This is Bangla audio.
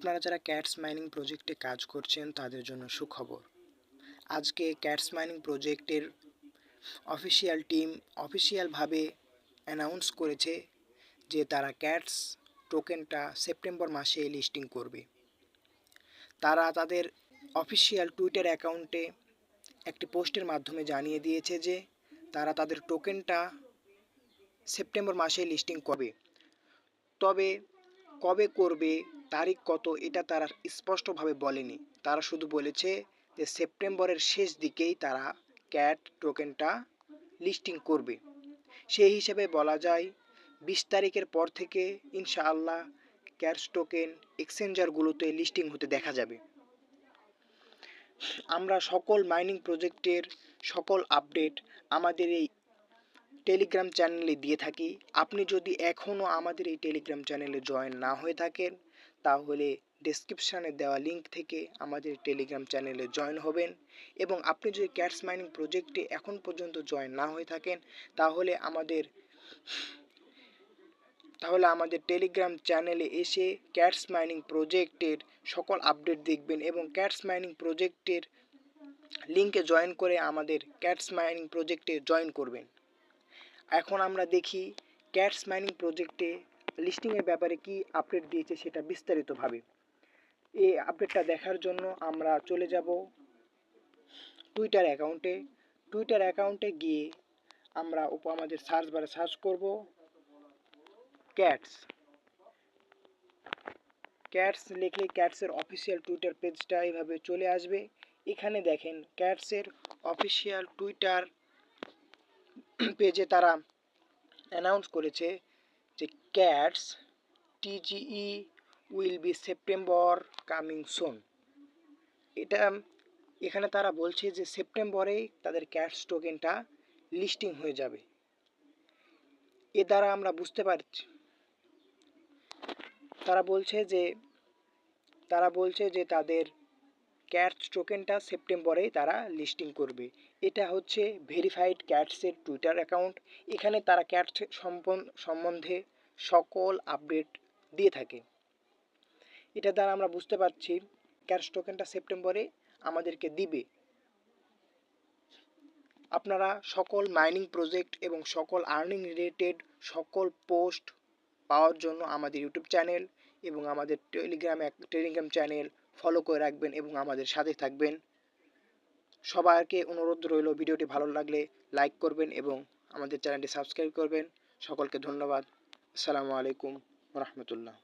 আপনারা যারা ক্যাটস মাইনিং প্রজেক্টে কাজ করছেন তাদের জন্য সুখবর। আজকে ক্যাটস মাইনিং প্রজেক্টের অফিসিয়াল টিম অফিসিয়ালভাবে অ্যানাউন্স করেছে যে তারা ক্যাটস টোকেনটা সেপ্টেম্বর মাসে লিস্টিং করবে। তারা তাদের অফিসিয়াল টুইটার অ্যাকাউন্টে একটি পোস্টের মাধ্যমে জানিয়ে দিয়েছে যে তারা তাদের টোকেনটা সেপ্টেম্বর মাসে লিস্টিং করবে। তবে কবে করবে, তারিখ কত, এটা তারা স্পষ্টভাবে বলেনি। তারা শুধু বলেছে যে সেপ্টেম্বরের শেষ দিকেই তারা ক্যাট টোকেনটা লিস্টিং করবে। সেই হিসেবে বলা যায় 20 তারিখের পর থেকে ইনশাআল্লাহ ক্যাটস টোকেন এক্সচেঞ্জারগুলোতে লিস্টিং হতে দেখা যাবে। আমরা সকল মাইনিং প্রজেক্টের সকল আপডেট আমাদের এই টেলিগ্রাম চ্যানেলে দিয়ে থাকি। আপনি যদি এখনও আমাদের এই টেলিগ্রাম চ্যানেলে জয়েন না হয়ে থাকেন তাহলে ডেসক্রিপশানে দেওয়া লিঙ্ক থেকে আমাদের টেলিগ্রাম চ্যানেলে জয়েন হবেন, এবং আপনি যদি ক্যাটস মাইনিং প্রজেক্টে এখন পর্যন্ত জয়েন না হয়ে থাকেন তাহলে আমাদের টেলিগ্রাম চ্যানেলে এসে ক্যাটস মাইনিং প্রজেক্টের সকল আপডেট দেখবেন এবং ক্যাটস মাইনিং প্রজেক্টের লিঙ্কে জয়েন করে আমাদের ক্যাটস মাইনিং প্রজেক্টে জয়েন করবেন। এখন আমরা দেখি ক্যাটস মাইনিং প্রজেক্টে লিস্টিংয়ের ব্যাপারে কি আপডেট দিয়েছে সেটা বিস্তারিতভাবে। এই আপডেটটা দেখার জন্য আমরা চলে যাব টুইটার অ্যাকাউন্টে গিয়ে আমরা আমাদের সার্চ বারে সার্চ করব ক্যাটস লিখলে ক্যাটসের অফিসিয়াল টুইটার পেজটা এইভাবে চলে আসবে। এখানে দেখেন ক্যাটসের অফিসিয়াল টুইটার পেজে তারা অ্যানাউন্স করেছে যে Cats TGE will be September coming soon. এখানে তারা বলছে যে সেপ্টেম্বরেই তাদের ক্যাটস টোকেনটা লিস্টিং হয়ে যাবে। এ দ্বারা আমরা বুঝতে পারছি তারা বলছে যে তাদের ক্যাটস টোকেনটা সেপ্টেম্বরেই তারা লিস্টিং করবে। এটা হচ্ছে ভেরিফাইড ক্যাটসের টুইটার অ্যাকাউন্ট। এখানে তারা ক্যাটস সম্বন্ধে সকল আপডেট দিয়ে থাকে। এটা দ্বারা আমরা বুঝতে পারছি ক্যাটস টোকেনটা সেপ্টেম্বরে আমাদেরকে দিবে। আপনারা সকল মাইনিং প্রজেক্ট এবং সকল আর্নিং রিলেটেড সকল পোস্ট পাওয়ার জন্য আমাদের ইউটিউব চ্যানেল এবং আমাদের টেলিগ্রাম চ্যানেল ফলো করে রাখবেন এবং আমাদের সাথে থাকবেন। সবাইকে অনুরোধ রইল, ভিডিওটি ভালো লাগলে লাইক করবেন এবং আমাদের চ্যানেলটি সাবস্ক্রাইব করবেন। সকলকে ধন্যবাদ। আসসালামু আলাইকুম ওয়া রাহমাতুল্লাহ।